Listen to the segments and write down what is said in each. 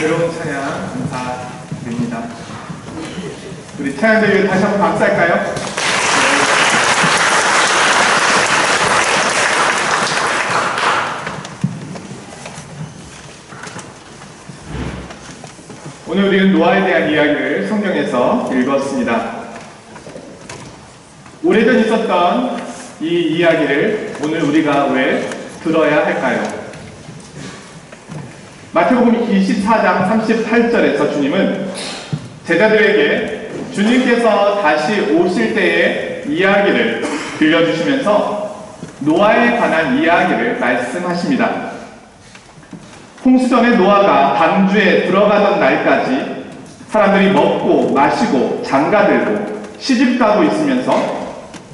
새로운 찬양 감사드립니다. 우리 찬양들 다시 한번 박수할까요? 오늘 우리는 노아에 대한 이야기를 성경에서 읽었습니다. 오래전 있었던 이 이야기를 오늘 우리가 왜 들어야 할까요? 마태복음 24장 38절에서 주님은 제자들에게 주님께서 다시 오실 때의 이야기를 들려주시면서 노아에 관한 이야기를 말씀하십니다. 홍수 전에 노아가 방주에 들어가던 날까지 사람들이 먹고 마시고 장가들고 시집가고 있으면서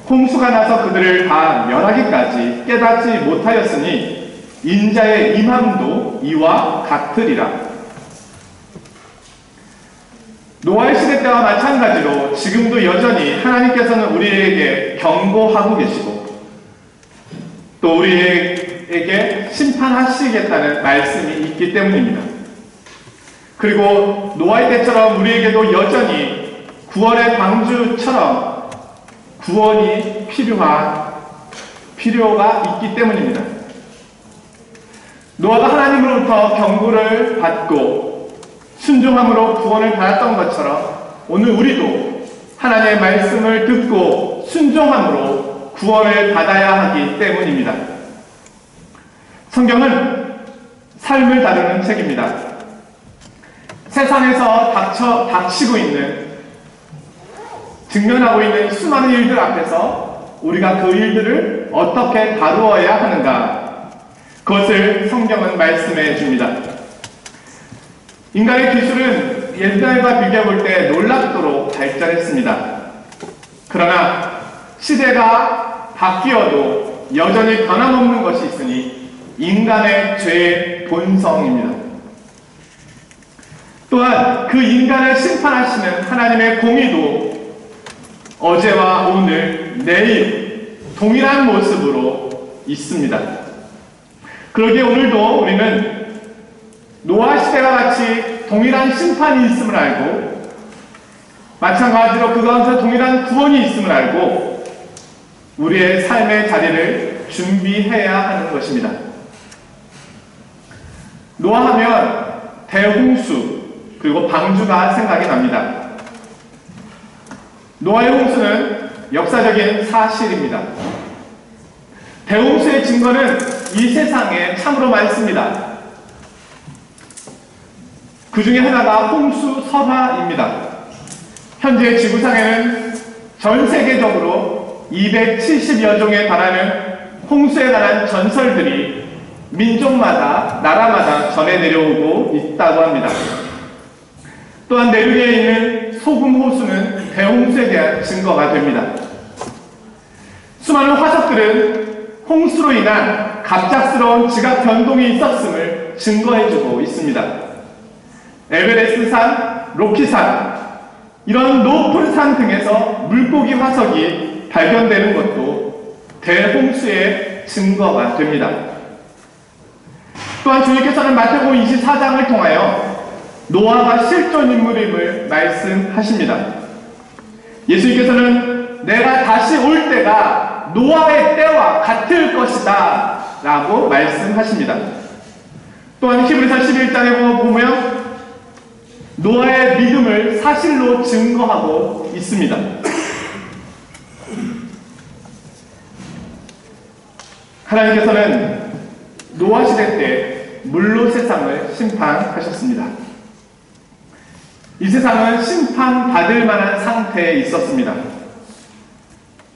홍수가 나서 그들을 다 멸하기까지 깨닫지 못하였으니 인자의 임함도 이와 같으리라. 노아의 시대 때와 마찬가지로 지금도 여전히 하나님께서는 우리에게 경고하고 계시고 또 우리에게 심판하시겠다는 말씀이 있기 때문입니다. 그리고 노아의 때처럼 우리에게도 여전히 구원의 방주처럼 구원이 필요가 있기 때문입니다. 노아가 하나님으로부터 경고를 받고 순종함으로 구원을 받았던 것처럼 오늘 우리도 하나님의 말씀을 듣고 순종함으로 구원을 받아야 하기 때문입니다. 성경은 삶을 다루는 책입니다. 세상에서 닥치고 있는, 직면하고 있는 수많은 일들 앞에서 우리가 그 일들을 어떻게 다루어야 하는가, 그것을 성경은 말씀해 줍니다. 인간의 기술은 옛날과 비교해 볼 때 놀랍도록 발전했습니다. 그러나 시대가 바뀌어도 여전히 변함없는 것이 있으니 인간의 죄의 본성입니다. 또한 그 인간을 심판하시는 하나님의 공의도 어제와 오늘, 내일 동일한 모습으로 있습니다. 그러기에 오늘도 우리는 노아 시대와 같이 동일한 심판이 있음을 알고 마찬가지로 그 가운데 동일한 구원이 있음을 알고 우리의 삶의 자리를 준비해야 하는 것입니다. 노아 하면 대홍수 그리고 방주가 생각이 납니다. 노아의 홍수는 역사적인 사실입니다. 대홍수의 증거는 이 세상에 참으로 많습니다. 그 중에 하나가 홍수설화입니다. 현재 지구상에는 전 세계적으로 270여 종에 달하는 홍수에 관한 전설들이 민족마다, 나라마다 전해 내려오고 있다고 합니다. 또한 내륙에 있는 소금호수는 대홍수에 대한 증거가 됩니다. 수많은 화석들은 홍수로 인한 갑작스러운 지각 변동이 있었음을 증거해주고 있습니다. 에베레스트산, 로키산, 이런 높은 산 등에서 물고기 화석이 발견되는 것도 대홍수의 증거가 됩니다. 또한 주님께서는 마태복음 24장을 통하여 노아가 실존 인물임을 말씀하십니다. 예수님께서는 내가 다시 올 때가 노아의 때와 같을 것이다 라고 말씀하십니다. 또한 히브리서 11장에 보면 노아의 믿음을 사실로 증거하고 있습니다. 하나님께서는 노아 시대 때 물로 세상을 심판하셨습니다. 이 세상은 심판받을 만한 상태에 있었습니다.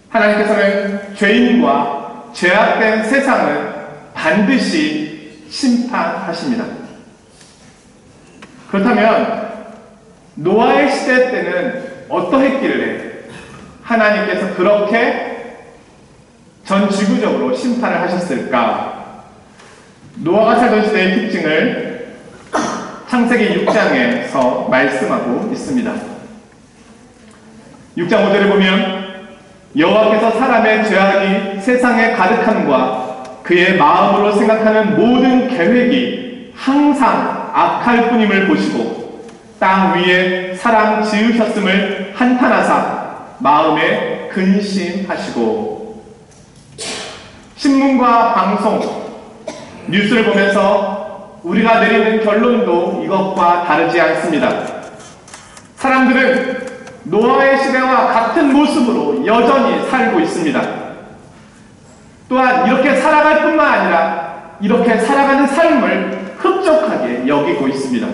하나님께서는 죄인과 죄악된 세상을 반드시 심판하십니다. 그렇다면 노아의 시대 때는 어떠했길래 하나님께서 그렇게 전 지구적으로 심판을 하셨을까? 노아가 살던 시대의 특징을 창세기 6장에서 말씀하고 있습니다. 6장 5절을 보면 여호와께서 사람의 죄악이 세상에 가득함과 그의 마음으로 생각하는 모든 계획이 항상 악할 뿐임을 보시고 땅 위에 사람 지으셨음을 한탄하사 마음에 근심하시고. 신문과 방송, 뉴스를 보면서 우리가 내리는 결론도 이것과 다르지 않습니다. 사람들은 노아의 시대와 같은 모습으로 여전히 살고 있습니다. 또한 이렇게 살아갈 뿐만 아니라 이렇게 살아가는 삶을 흡족하게 여기고 있습니다.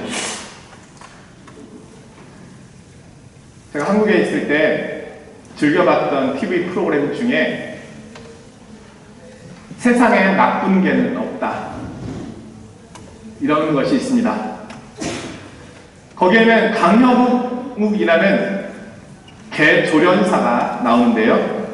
제가 한국에 있을 때 즐겨봤던 TV 프로그램 중에 세상에 나쁜 개는 없다, 이런 것이 있습니다. 거기에는 강형욱이라는 개 조련사가 나오는데요.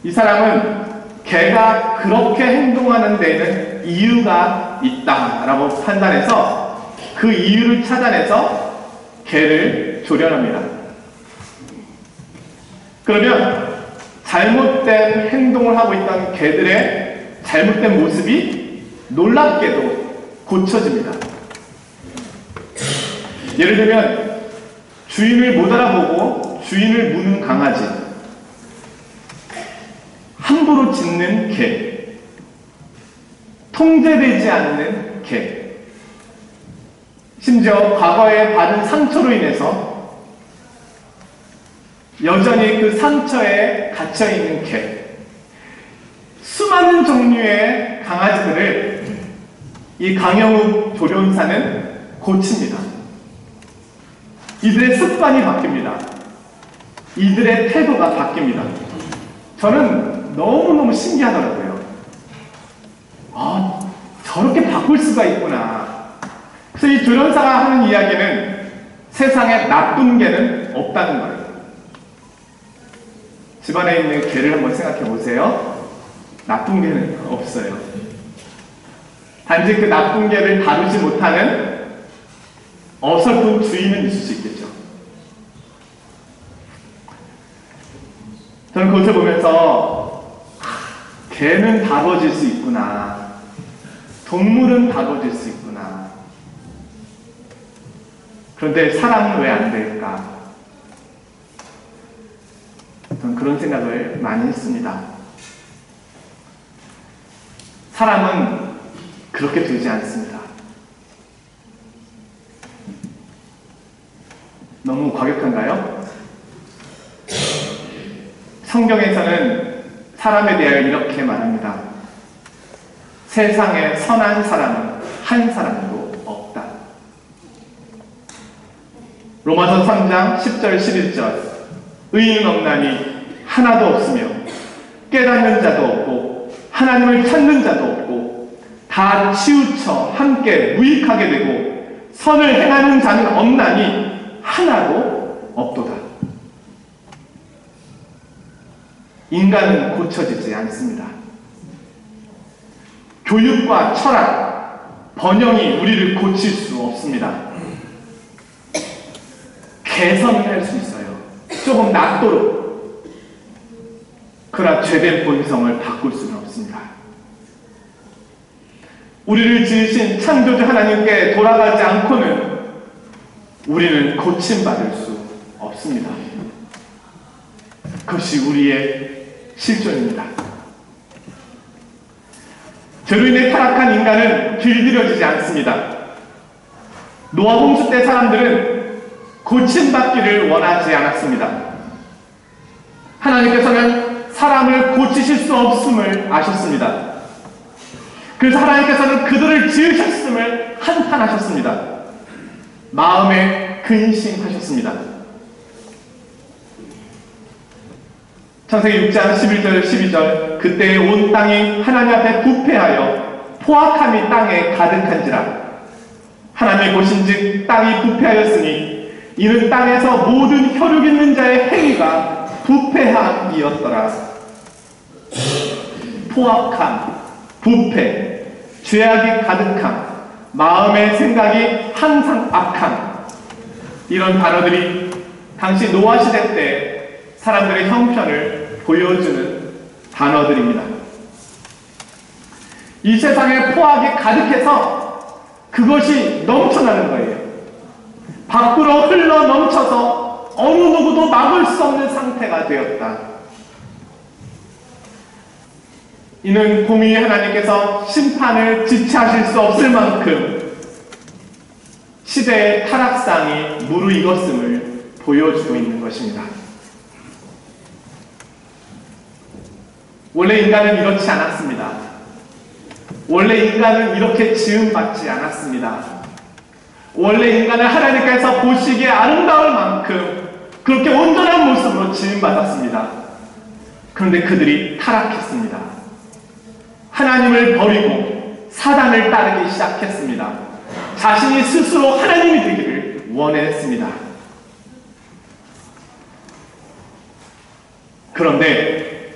이 사람은 개가 그렇게 행동하는 데에는 이유가 있다라고 판단해서 그 이유를 찾아내서 개를 조련합니다. 그러면 잘못된 행동을 하고 있던 개들의 잘못된 모습이 놀랍게도 고쳐집니다. 예를 들면 주인을 못 알아보고 주인을 무는 강아지, 함부로 짖는 개, 통제되지 않는 개, 심지어 과거에 받은 상처로 인해서 여전히 그 상처에 갇혀있는 개, 수많은 종류의 강아지들을 이 강형욱 조련사는 고칩니다. 이들의 습관이 바뀝니다. 이들의 태도가 바뀝니다. 저는 너무너무 신기하더라고요. 저렇게 바꿀 수가 있구나. 그래서 이 조련사가 하는 이야기는 세상에 나쁜 개는 없다는 거예요. 집안에 있는 개를 한번 생각해 보세요. 나쁜 개는 없어요. 단지 그 나쁜 개를 다루지 못하는 어설픈 주인은 있을 수 있겠죠. 저는 그것을 보면서 개는 다뤄질 수 있구나, 동물은 다뤄질 수 있구나, 그런데 사람은 왜 안 될까? 저는 그런 생각을 많이 했습니다. 사람은 그렇게 되지 않습니다. 너무 과격한가요? 성경에서는 사람에 대하여 이렇게 말합니다. 세상에 선한 사람은 한 사람도 없다. 로마서 3장 10절 11절 의인은 없나니 하나도 없으며 깨닫는 자도 없고 하나님을 찾는 자도 없고 다 치우쳐 함께 무익하게 되고 선을 행하는 자는 없나니 하나도 없도다. 인간은 고쳐지지 않습니다. 교육과 철학, 번영이 우리를 고칠 수 없습니다. 개선을 할 수 있어요. 조금 낫도록. 그러나 죄된 본성을 바꿀 수는 없습니다. 우리를 지으신 창조주 하나님께 돌아가지 않고는 우리는 고침받을 수 없습니다. 그것이 우리의 실존입니다. 죄로 인해 타락한 인간은 길들여지지 않습니다. 노아 홍수 때 사람들은 고침받기를 원하지 않았습니다. 하나님께서는 사람을 고치실 수 없음을 아셨습니다. 그래서 하나님께서는 그들을 지으셨음을 한탄하셨습니다. 마음에 근심하셨습니다. 창세기 6장 11절 12절 그때 온 땅이 하나님 앞에 부패하여 포악함이 땅에 가득한지라. 하나님이 보신즉 땅이 부패하였으니 이는 땅에서 모든 혈육 있는 자의 행위가 부패함이었더라. 포악함, 부패, 죄악이 가득함, 마음의 생각이 항상 악함, 이런 단어들이 당시 노아 시대 때 사람들의 형편을 보여주는 단어들입니다. 이 세상에 포악이 가득해서 그것이 넘쳐나는 거예요. 밖으로 흘러 넘쳐서 어느 누구도 막을 수 없는 상태가 되었다. 이는 공의의 하나님께서 심판을 지체하실 수 없을 만큼 시대의 타락상이 무르익었음을 보여주고 있는 것입니다. 원래 인간은 이렇지 않았습니다. 원래 인간은 이렇게 지음받지 않았습니다. 원래 인간은 하나님께서 보시기에 아름다울 만큼 그렇게 온전한 모습으로 지음받았습니다. 그런데 그들이 타락했습니다. 하나님을 버리고 사단을 따르기 시작했습니다. 자신이 스스로 하나님이 되기를 원했습니다. 그런데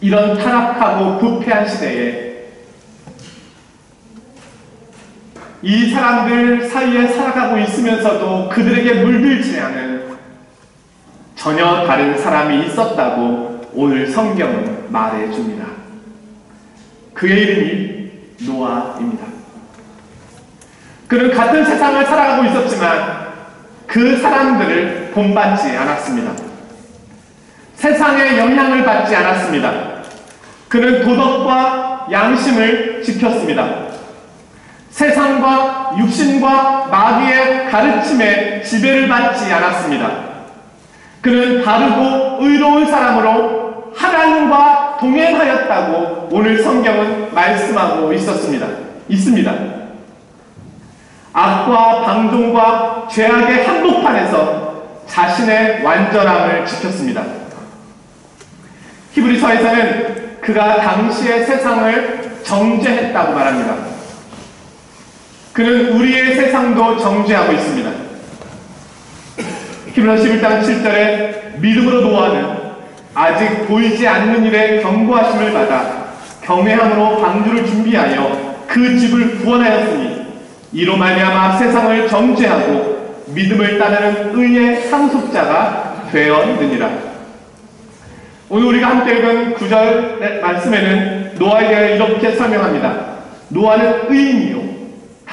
이런 타락하고 부패한 시대에 이 사람들 사이에 살아가고 있으면서도 그들에게 물들지 않은 전혀 다른 사람이 있었다고 오늘 성경은 말해줍니다. 그의 이름이 노아입니다. 그는 같은 세상을 살아가고 있었지만 그 사람들을 본받지 않았습니다. 세상의 영향을 받지 않았습니다. 그는 도덕과 양심을 지켰습니다. 세상과 육신과 마귀의 가르침에 지배를 받지 않았습니다. 그는 바르고 의로운 사람으로 하나님과 동행하였다고 오늘 성경은 말씀하고 있습니다. 악과 방종과 죄악의 한복판에서 자신의 완전함을 지켰습니다. 히브리서에서는 그가 당시의 세상을 정죄했다고 말합니다. 그는 우리의 세상도 정죄하고 있습니다. 히브리서 11장 7절에 믿음으로 노아는 아직 보이지 않는 일에 경고하심을 받아 경외함으로 방주를 준비하여 그 집을 구원하였으니 이로 말미암아 세상을 정죄하고 믿음을 따르는 의의 상속자가 되었느니라. 오늘 우리가 함께 읽은 9절 말씀에는 노아에게 이렇게 설명합니다. 노아는 의인이요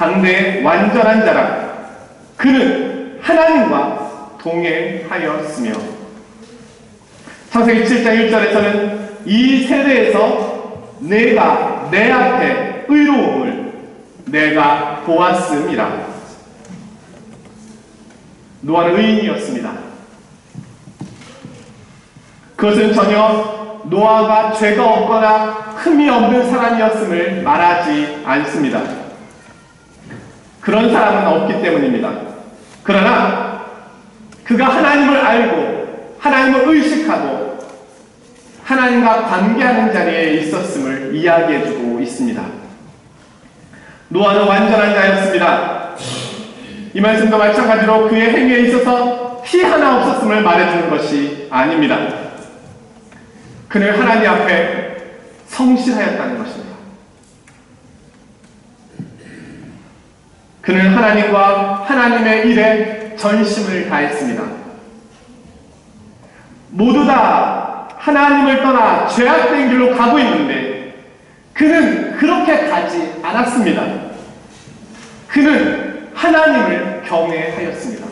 당대의 완전한 자라. 그는 하나님과 동행하였으며. 창세기 7장 1절에서는 이 세대에서 내가 내 앞에 의로움을 내가 보았음이라. 노아는 의인이었습니다. 그것은 전혀 노아가 죄가 없거나 흠이 없는 사람이었음을 말하지 않습니다. 그런 사람은 없기 때문입니다. 그러나 그가 하나님을 알고 하나님을 의식하고 하나님과 관계하는 자리에 있었음을 이야기해주고 있습니다. 노아는 완전한 자였습니다. 이 말씀도 마찬가지로 그의 행위에 있어서 티 하나 없었음을 말해주는 것이 아닙니다. 그는 하나님 앞에 성실하였다는 것입니다. 그는 하나님과 하나님의 일에 전심을 다했습니다. 모두 다 하나님을 떠나 죄악된 길로 가고 있는데 그는 그렇게 가지 않았습니다. 그는 하나님을 경외하였습니다.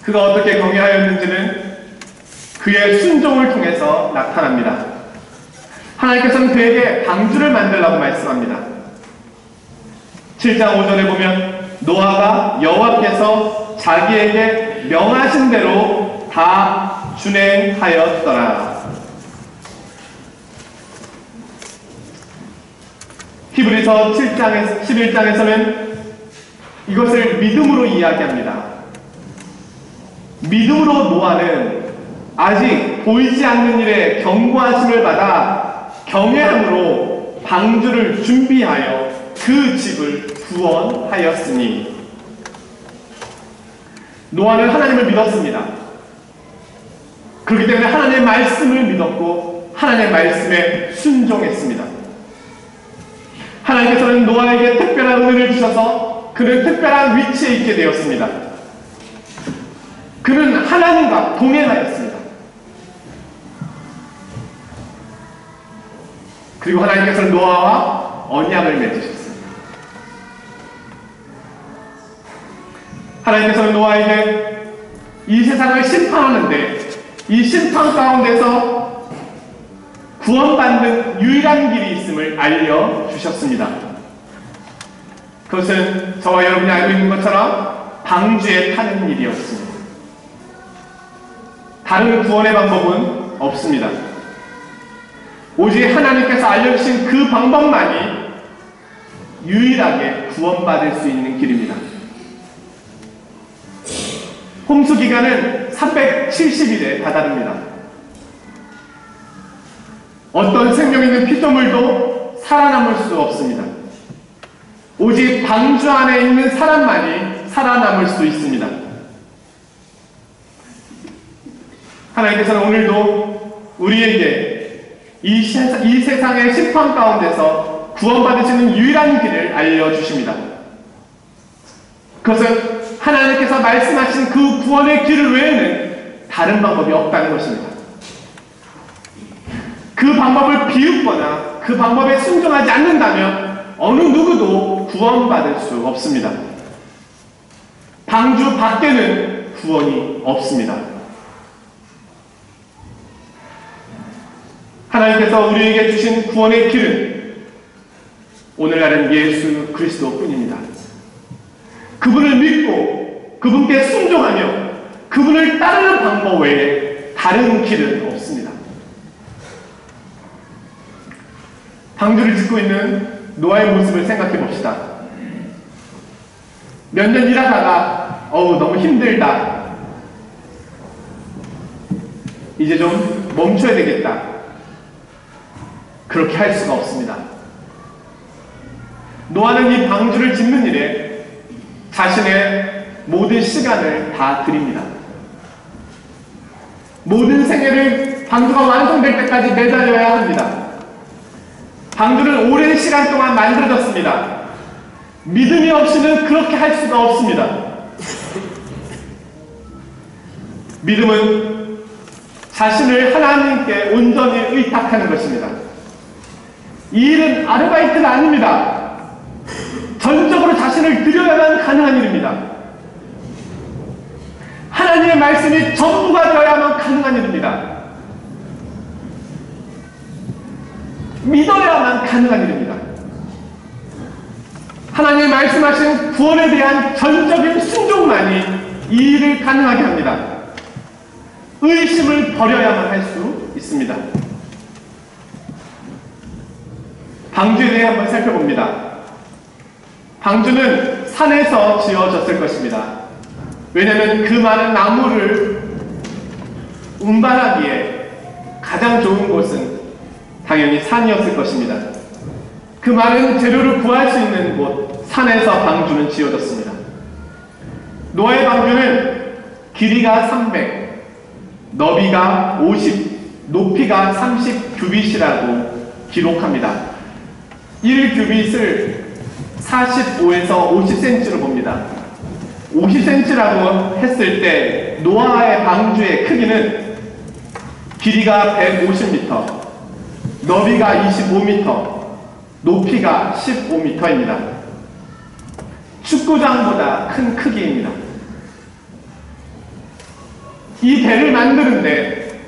그가 어떻게 경외하였는지는 그의 순종을 통해서 나타납니다. 하나님께서는 그에게 방주를 만들라고 말씀합니다. 7장 5절에 보면 노아가 여호와께서 자기에게 명하신 대로 다 준행하였더라. 히브리서 11장에서는 이것을 믿음으로 이야기합니다. 믿음으로 노아는 아직 보이지 않는 일에 경고하심을 받아 경외함으로 방주를 준비하여 그 집을 구원하였으니. 노아는 하나님을 믿었습니다. 그렇기 때문에 하나님의 말씀을 믿었고 하나님의 말씀에 순종했습니다. 하나님께서는 노아에게 특별한 은혜를 주셔서 그는 특별한 위치에 있게 되었습니다. 그는 하나님과 동행하였습니다. 그리고 하나님께서는 노아와 언약을 맺으셨습니다. 하나님께서는 노아에게 이 세상을 심판하는데 이 심판 가운데서 구원받는 유일한 길이 있음을 알려주셨습니다. 그것은 저와 여러분이 알고 있는 것처럼 방주에 타는 일이었습니다. 다른 구원의 방법은 없습니다. 오직 하나님께서 알려주신 그 방법만이 유일하게 구원받을 수 있는 길입니다. 홍수 기간은 370일에 다다릅니다. 어떤 생명 있는 피조물도 살아남을 수 없습니다. 오직 방주 안에 있는 사람만이 살아남을 수 있습니다. 하나님께서는 오늘도 우리에게 이 세상의 심판 가운데서 구원받으시는 유일한 길을 알려주십니다. 그것은 하나님께서 말씀하신 그 구원의 길을 외에는 다른 방법이 없다는 것입니다. 그 방법을 비웃거나 그 방법에 순종하지 않는다면 어느 누구도 구원받을 수 없습니다. 방주 밖에는 구원이 없습니다. 하나님께서 우리에게 주신 구원의 길은 오늘날은 예수 그리스도뿐입니다. 그분을 믿고 그분께 순종하며 그분을 따르는 방법 외에 다른 길은 없습니다. 방주를 짓고 있는 노아의 모습을 생각해 봅시다. 몇 년 일하다가 너무 힘들다. 이제 좀 멈춰야 되겠다. 그렇게 할 수가 없습니다. 노아는 이 방주를 짓는 일에 자신의 모든 시간을 다 드립니다. 모든 생애를 방주가 완성될 때까지 매달려야 합니다. 방주는 오랜 시간 동안 만들어졌습니다. 믿음이 없이는 그렇게 할 수가 없습니다. 믿음은 자신을 하나님께 온전히 의탁하는 것입니다. 이 일은 아르바이트가 아닙니다. 전적으로 자신을 드려야만 가능한 일입니다. 하나님의 말씀이 전부가 되어야만 가능한 일입니다. 믿어야만 가능한 일입니다. 하나님이 말씀하신 구원에 대한 전적인 순종만이 이 일을 가능하게 합니다. 의심을 버려야만 할 수 있습니다. 방주에 대해 한번 살펴봅니다. 방주는 산에서 지어졌을 것입니다. 왜냐하면 그 많은 나무를 운반하기에 가장 좋은 곳은 당연히 산이었을 것입니다. 그 많은 재료를 구할 수 있는 곳, 산에서 방주는 지어졌습니다. 노아의 방주는 길이가 300, 너비가 50, 높이가 30 규빗이라고 기록합니다. 1 규빗을 45에서 50cm로 봅니다. 50cm라고 했을 때 노아의 방주의 크기는 길이가 150m, 너비가 25m, 높이가 15m입니다. 축구장보다 큰 크기입니다. 이 배를 만드는데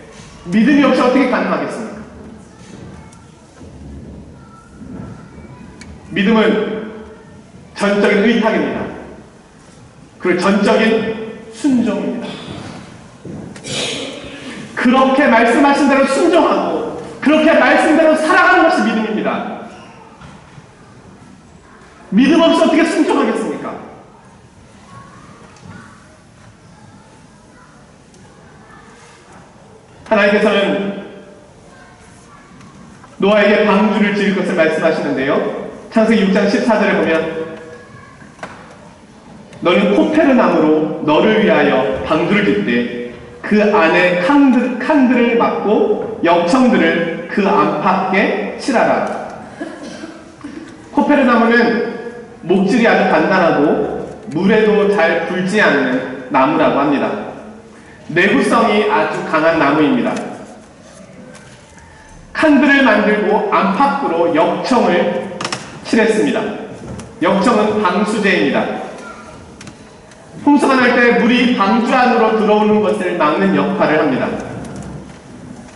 믿음이 없이 어떻게 가능하겠습니까? 믿음은 전적인 의탁입니다. 그리고 전적인 순종입니다. 그렇게 말씀하신 대로 순종하고 그렇게 말씀대로 살아가는 것이 믿음입니다. 믿음 없이 어떻게 순종하겠습니까? 하나님께서는 노아에게 방주를 지을 것을 말씀하시는데요. 창세기 6장 14절에 보면 너는 코페르나무로 너를 위하여 방주를 짓되 그 안에 칸들을 막고 역청들을 그 안팎에 칠하라. 코페르나무는 목질이 아주 단단하고 물에도 잘 불지 않는 나무라고 합니다. 내구성이 아주 강한 나무입니다. 칸들을 만들고 안팎으로 역청을 칠했습니다. 역청은 방수제입니다. 홍수가 날 때 물이 방주 안으로 들어오는 것을 막는 역할을 합니다.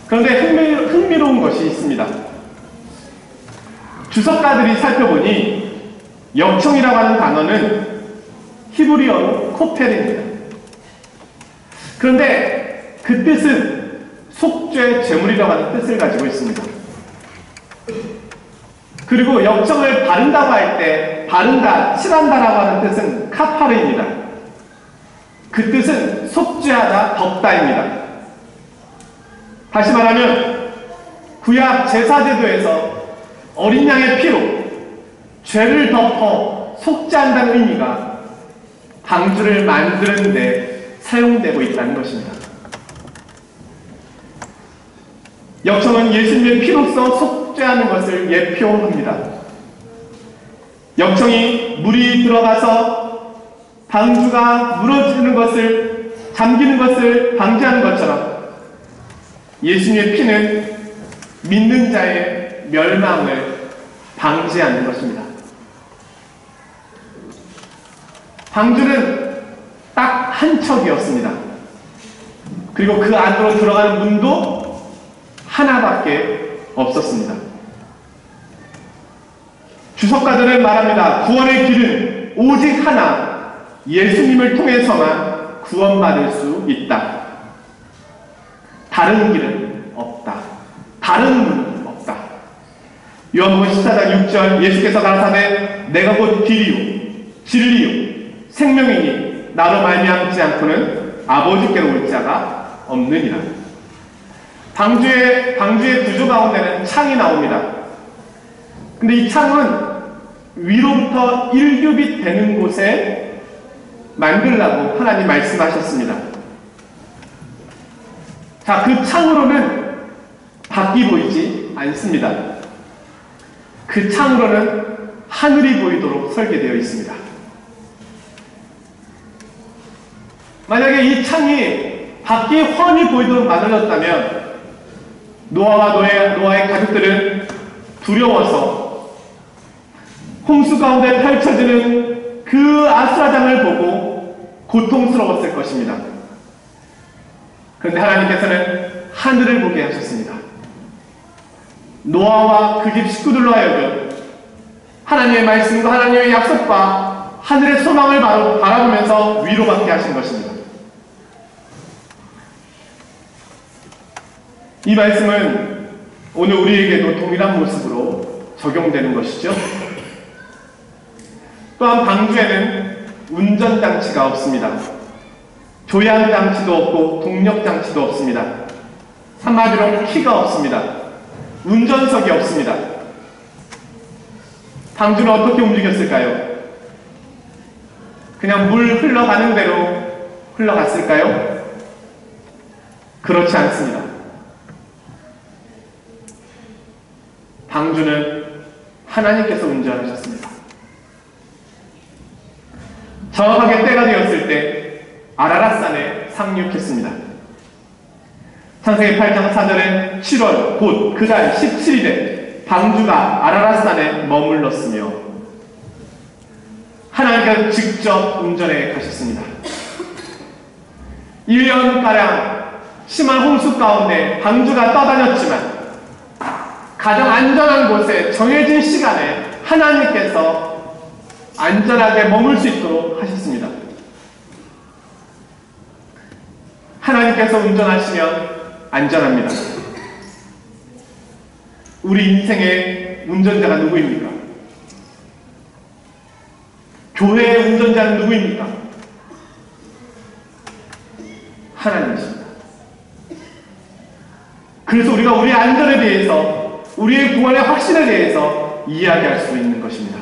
그런데 흥미로운 것이 있습니다. 주석가들이 살펴보니 역청이라고 하는 단어는 히브리어로 코펠입니다. 그런데 그 뜻은 속죄 제물이라고 하는 뜻을 가지고 있습니다. 그리고 역청을 바른다고 할 때 바른다, 칠한다라고 하는 뜻은 카파르입니다. 그 뜻은 속죄하다, 덮다입니다. 다시 말하면 구약 제사제도에서 어린 양의 피로 죄를 덮어 속죄한다는 의미가 방주를 만드는 데 사용되고 있다는 것입니다. 역청은 예수님의 피로써 속죄하는 것을 예표합니다. 역청이 물이 들어가서 방주가 무너지는 것을, 잠기는 것을 방지하는 것처럼 예수님의 피는 믿는 자의 멸망을 방지하는 것입니다. 방주는 딱 한 척이었습니다. 그리고 그 안으로 들어가는 문도 하나밖에 없었습니다. 주석가들은 말합니다. 구원의 길은 오직 하나, 예수님을 통해서만 구원받을 수 있다. 다른 길은 없다. 다른 문은 없다. 요한복음 14장 6절 예수께서 가라사대 내가 곧 길이요 진리요 생명이니 나로 말미암지 않고는 아버지께로 올 자가 없느니라. 방주의 구조 가운데는 창이 나옵니다. 근데 이 창은 위로부터 1규빗 되는 곳에 만들라고 하나님 말씀하셨습니다. 자, 그 창으로는 밖이 보이지 않습니다. 그 창으로는 하늘이 보이도록 설계되어 있습니다. 만약에 이 창이 밖이 훤히 보이도록 만들어졌다면 노아와 노아의 가족들은 두려워서 홍수 가운데 펼쳐지는 그 아수라장을 보고 고통스러웠을 것입니다. 그런데 하나님께서는 하늘을 보게 하셨습니다. 노아와 그 집 식구들로 하여금 하나님의 말씀과 하나님의 약속과 하늘의 소망을 바라보면서 위로받게 하신 것입니다. 이 말씀은 오늘 우리에게도 동일한 모습으로 적용되는 것이죠. 또한 방주에는 운전장치가 없습니다. 조향장치도 없고 동력장치도 없습니다. 한마디로 키가 없습니다. 운전석이 없습니다. 방주는 어떻게 움직였을까요? 그냥 물 흘러가는 대로 흘러갔을까요? 그렇지 않습니다. 방주는 하나님께서 운전하셨습니다. 정확하게 때가 되었을 때 아라랏산에 상륙했습니다. 창세기 8장 4절에 7월 곧 그달 17일에 방주가 아라랏산에 머물렀으며 하나님께서 직접 운전해 가셨습니다. 1년가량 심한 홍수 가운데 방주가 떠다녔지만 가장 안전한 곳에 정해진 시간에 하나님께서 안전하게 머물 수 있도록 하셨습니다. 하나님께서 운전하시면 안전합니다. 우리 인생의 운전자가 누구입니까? 교회의 운전자는 누구입니까? 하나님이십니다. 그래서 우리가 우리의 안전에 대해서, 우리의 구원의 확신에 대해서 이야기할 수 있는 것입니다.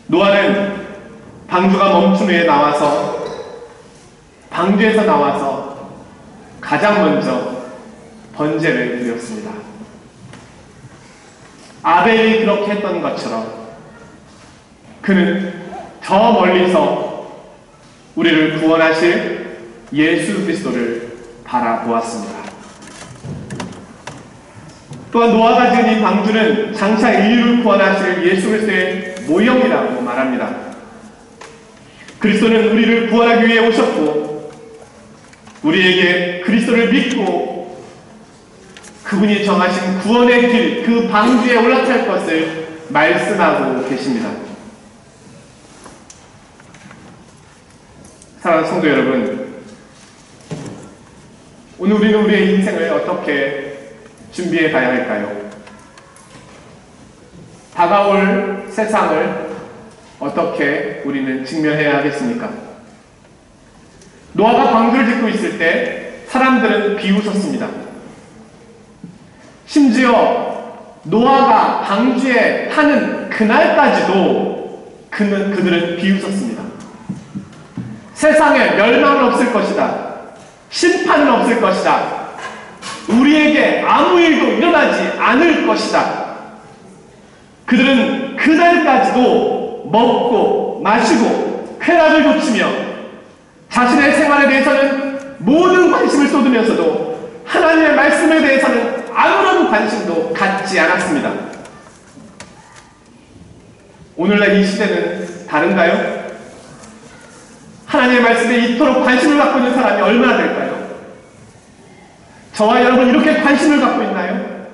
노아는 방주가 멈춘 후에 방주에서 나와서 가장 먼저 번제를 드렸습니다. 아벨이 그렇게 했던 것처럼 그는 저 멀리서 우리를 구원하실 예수 그리스도를 바라보았습니다. 또한 노아가 지은 이 방주는 장차 인류를 구원하실 예수 그리스도의 모형이라고 말합니다. 그리스도는 우리를 구원하기 위해 오셨고 우리에게 그리스도를 믿고 그분이 정하신 구원의 길, 그 방주에 올라탈 것을 말씀하고 계십니다. 사랑하는 성도 여러분, 오늘 우리는 우리의 인생을 어떻게 준비해 가야 할까요? 다가올 세상을 어떻게 우리는 직면해야 하겠습니까? 노아가 방주를 짓고 있을 때 사람들은 비웃었습니다. 심지어 노아가 방주에 타는 그날까지도 그들은 비웃었습니다. 세상에 멸망은 없을 것이다. 심판은 없을 것이다. 우리에게 아무 일도 일어나지 않을 것이다. 그들은 그날까지도 먹고 마시고 쾌락을 돋치며 자신의 생활에 대해서는 모든 관심을 쏟으면서도 하나님의 말씀에 대해서는 아무런 관심도 갖지 않았습니다. 오늘날 이 시대는 다른가요? 하나님의 말씀에 이토록 관심을 갖고 있는 사람이 얼마나 될까요? 저와 여러분 이렇게 관심을 갖고 있나요?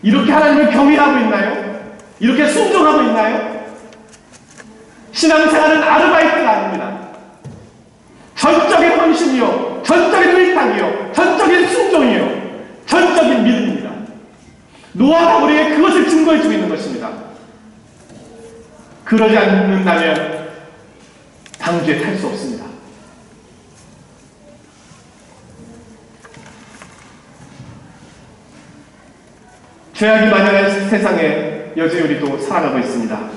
이렇게 하나님을 경외하고 있나요? 이렇게 순종하고 있나요? 신앙생활은 아르바이트가 아닙니다. 전적인 헌신이요, 전적인 의탁이요, 전적인 순종이요, 전적인 믿음입니다. 노아가 우리에게 그것을 증거해주고 있는 것입니다. 그러지 않는다면 방주에 탈 수 없습니다. 죄악이 만연한 세상에 여전히 우리도 살아가고 있습니다.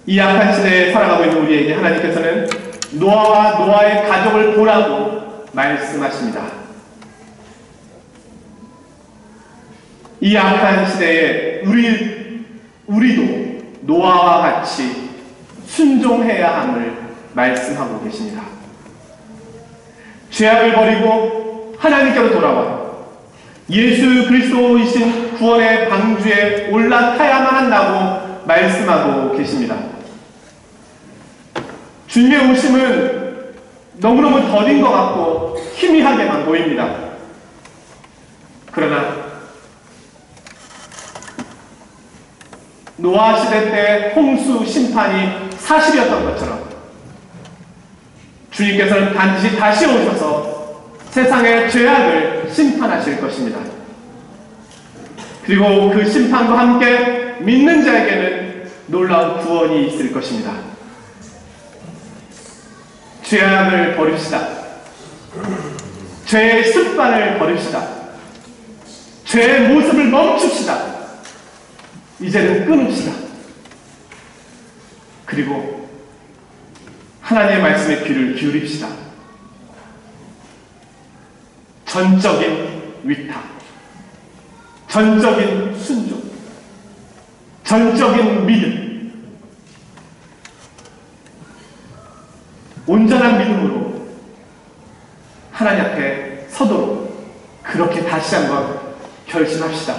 이 악한 시대에 살아가고 있는 우리에게 하나님께서는 노아와 노아의 가족을 보라고 말씀하십니다. 이 악한 시대에 우리도 노아와 같이 순종해야 함을 말씀하고 계십니다. 죄악을 버리고 하나님께로 돌아와 예수 그리스도이신 구원의 방주에 올라타야만 한다고 말씀하고 계십니다. 주님의 오심은 너무너무 더딘 것 같고 희미하게만 보입니다. 그러나 노아 시대 때 홍수 심판이 사실이었던 것처럼 주님께서는 반드시 다시 오셔서 세상의 죄악을 심판하실 것입니다. 그리고 그 심판과 함께 믿는 자에게는 놀라운 구원이 있을 것입니다. 죄악을 버립시다. 죄의 습관을 버립시다. 죄의 모습을 멈춥시다. 이제는 끊읍시다. 그리고 하나님의 말씀에 귀를 기울입시다. 전적인 위탁, 전적인 순종, 전적인 믿음, 온전한 믿음으로 하나님 앞에 서도록 그렇게 다시 한번 결심합시다.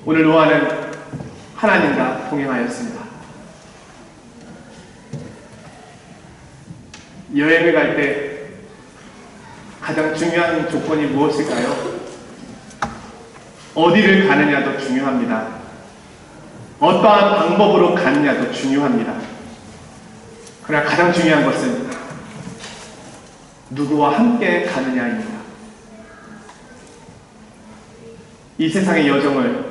오늘 노아는 하나님과 동행하였습니다. 여행을 갈 때 가장 중요한 조건이 무엇일까요? 어디를 가느냐도 중요합니다. 어떠한 방법으로 가느냐도 중요합니다. 그러나 가장 중요한 것은 누구와 함께 가느냐입니다. 이 세상의 여정을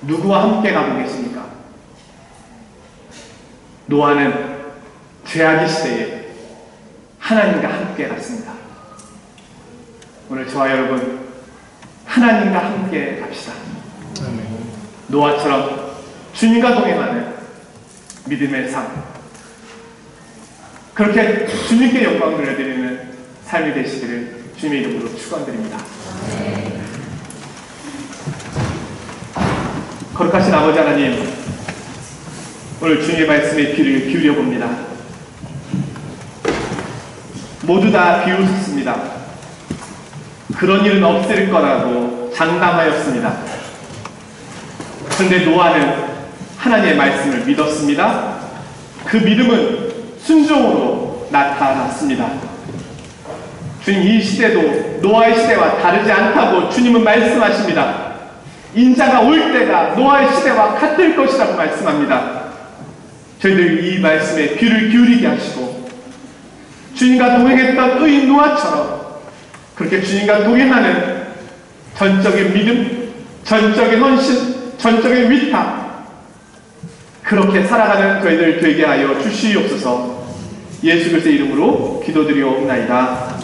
누구와 함께 가고 계십니까? 노아는 죄악의 시대에 하나님과 함께 갔습니다. 오늘 저와 여러분 하나님과 함께 갑시다. 노아처럼 주님과 동행하는 믿음의 삶, 그렇게 주님께 영광을 드리는 삶이 되시기를 주님의 이름으로 축원드립니다. 거룩하신 아버지 하나님, 오늘 주님의 말씀에 귀를 기울여 봅니다. 모두 다 비웃었습니다. 그런 일은 없을 거라고 장담하였습니다. 그런데 노아는 하나님의 말씀을 믿었습니다. 그 믿음은 순종으로 나타났습니다. 주님, 이 시대도 노아의 시대와 다르지 않다고 주님은 말씀하십니다. 인자가 올 때가 노아의 시대와 같을 것이라고 말씀합니다. 저희들 이 말씀에 귀를 기울이게 하시고 주님과 동행했던 의인 노아처럼 그렇게 주님과 동행하는 전적인 믿음, 전적인 헌신, 전적인 위탁, 그렇게 살아가는 저희들 되게 하여 주시옵소서. 예수 그리스도의 이름으로 기도드리옵나이다.